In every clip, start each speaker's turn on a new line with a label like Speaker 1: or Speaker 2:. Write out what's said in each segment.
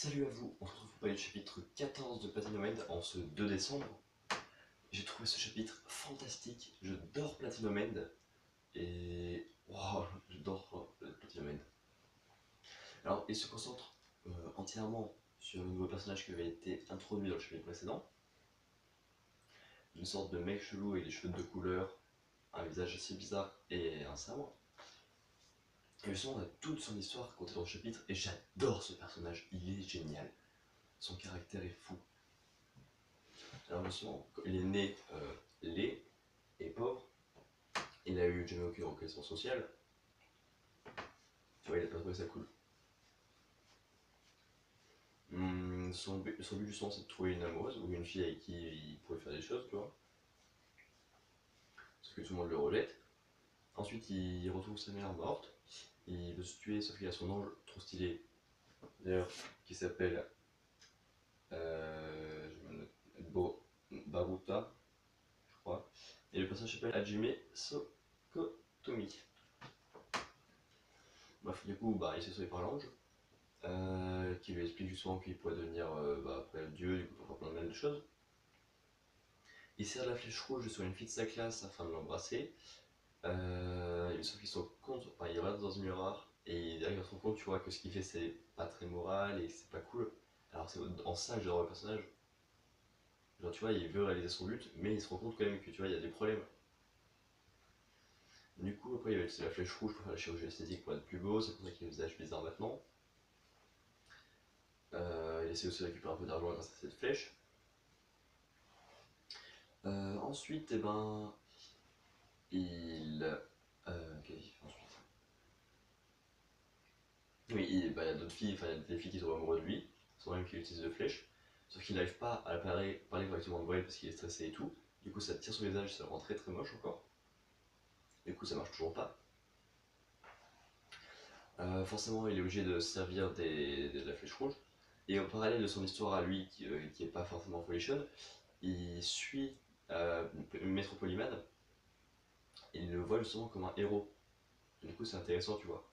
Speaker 1: Salut à vous, on se retrouve pour parler du chapitre 14 de Platinum End en ce 2 décembre. J'ai trouvé ce chapitre fantastique, j'adore Platinum End et wow, j'adore Platinum End. Alors il se concentre entièrement sur le nouveau personnage qui avait été introduit dans le chapitre précédent. Une sorte de mec chelou avec des cheveux de couleur, un visage assez bizarre et un sabre. Et justement on a toute son histoire contée dans le chapitre et j'adore ce personnage, il est génial. Son caractère est fou. Alors justement, il est né laid et pauvre, il a eu jamais aucune reconnaissance sociale, tu vois, il a pas trouvé ça cool. Son but justement c'est de trouver une amoureuse ou une fille avec qui il pourrait faire des choses, tu vois. Sauf que tout le monde le rejette. Ensuite il retrouve sa mère morte, il veut se tuer sauf qu'il a son ange trop stylé, d'ailleurs, qui s'appelle Baruta, je crois. Et le personnage s'appelle Hajime Sokotomi. Bref, du coup, il s'est sauvé par l'ange, qui lui explique justement qu'il pourrait devenir après Dieu, du coup, pour faire plein de mal de choses. Il sert la flèche rouge sur une fille de sa classe afin de l'embrasser. Sauf qu'il se rend compte, il regarde dans un miroir et derrière il se rend compte, tu vois, que ce qu'il fait c'est pas très moral et que c'est pas cool. Alors c'est en ça que j'adore le personnage. Genre tu vois, il veut réaliser son but, mais il se rend compte quand même que tu vois, il y a des problèmes. Du coup, après il va utiliser la flèche rouge pour faire la chirurgie esthétique pour être plus beau, c'est pour ça qu'il a le visage bizarre maintenant. Il essaie aussi de récupérer un peu d'argent grâce à cette flèche. Ensuite, qu'est-ce qu'il fait ensuite? Oui, il y a d'autres filles, il y a des filles qui sont amoureuses de lui, sans même qu'il utilise de flèche. Sauf qu'il n'arrive pas à parler correctement de elle parce qu'il est stressé et tout. Du coup, ça tire son visage, ça le rend très très moche encore. Du coup, ça marche toujours pas. Forcément, il est obligé de se servir de la flèche rouge. Et en parallèle de son histoire à lui, qui est pas forcément folichonne, il suit Maître Polyman. Et il le voit justement comme un héros. Du coup, c'est intéressant, tu vois.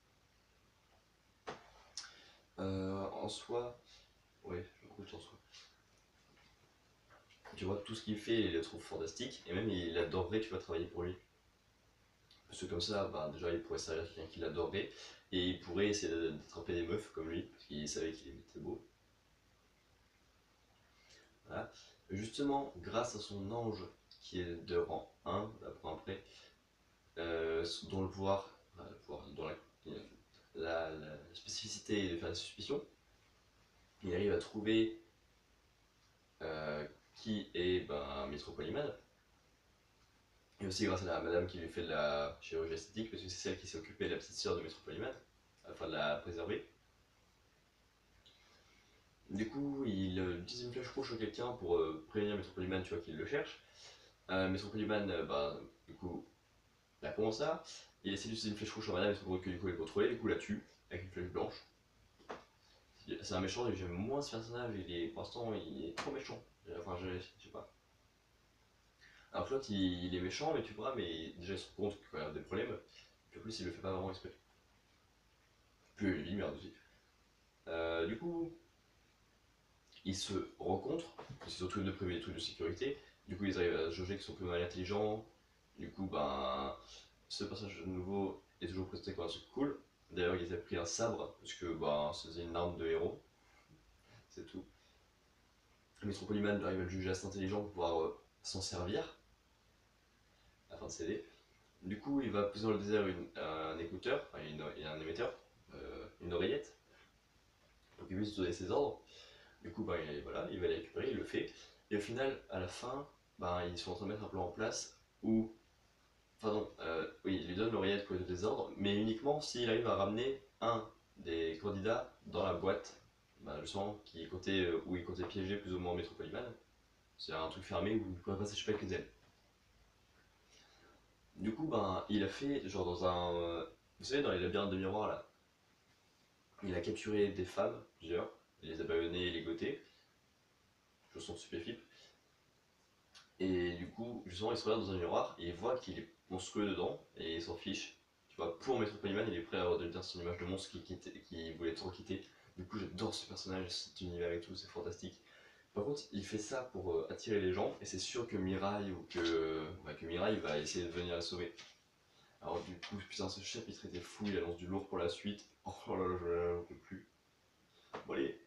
Speaker 1: En soi, ouais, je me en soi. Tu vois, tout ce qu'il fait, il le trouve fantastique, et même il adorerait, tu vas travailler pour lui. Parce que comme ça, déjà, il pourrait servir quelqu'un qui l'adorerait, et il pourrait essayer d'attraper des meufs comme lui, parce qu'il savait qu'il était beau. Voilà. Justement, grâce à son ange, qui est de rang 1, pour après, dont le pouvoir, dont la spécificité est de faire des suspicions, il arrive à trouver qui est Maître Polyman. Et aussi grâce à la madame qui lui fait de la chirurgie esthétique, parce que c'est celle qui s'est occupée de la petite sœur de Maître Polyman, afin de la préserver. Du coup, il utilise une flèche rouge sur quelqu'un pour prévenir Maître Polyman, tu vois, qu'il le cherche. Maître Polyman, du coup, la comment ça, il essaie d'utiliser une flèche rouge sur madame, il se rend compte que du coup, il est contrôlé, du coup, la tue, avec une flèche blanche. C'est un méchant, et j'aime moins ce personnage, pour l'instant, il est trop méchant. Enfin, je sais pas. Alors que l'autre, il est méchant, mais tu vois, mais déjà, il se rend compte qu'il y a des problèmes. Puis en plus, il le fait pas vraiment exprès. Puis il merde aussi. Du coup, ils se rencontrent, parce qu'ils ont tous les deux prévu des trucs de sécurité. Du coup, ils arrivent à se jauger qu'ils sont plus mal intelligents. Du coup, ce personnage nouveau est toujours présenté comme un truc cool. D'ailleurs, ils avaient pris un sabre, parce que c'était une arme de héros. C'est tout. Maître Polyman arrive à le juger assez intelligent pour pouvoir s'en servir, afin de s'aider. Du coup, il va poser dans le désert un écouteur, un émetteur, une oreillette, pour qu'il puisse donner ses ordres. Du coup, il va les récupérer, il le fait. Et au final, à la fin, ils sont en train de mettre un plan en place où. Enfin non, oui, il lui donne l'oreillette pour lui donner des ordres, mais uniquement s'il arrive à ramener un des candidats dans la boîte, justement, où il comptait piéger plus ou moins Maître Polyman. C'est un truc fermé où il ne pourrait pas s'échapper avec les ailes. Du coup, il a fait, genre dans un. Vous savez, dans les labyrinthes de miroirs là, il a capturé des femmes, plusieurs, il les a bâillonnées et ligotées. Je sens stupéflip. Et du coup, justement, il se regarde dans un miroir et il voit qu'il est monstrueux dedans et il s'en fiche. Tu vois, pour Maître Polyman, il est prêt à devenir son image de monstre qui voulait trop quitter. Du coup, j'adore ce personnage, cet univers et tout, c'est fantastique. Par contre, il fait ça pour attirer les gens, et c'est sûr que Mirai ou que Mirai va essayer de venir la sauver. Alors du coup, putain, ce chapitre était fou, il annonce du lourd pour la suite. Oh là là, je peux plus. Bon allez,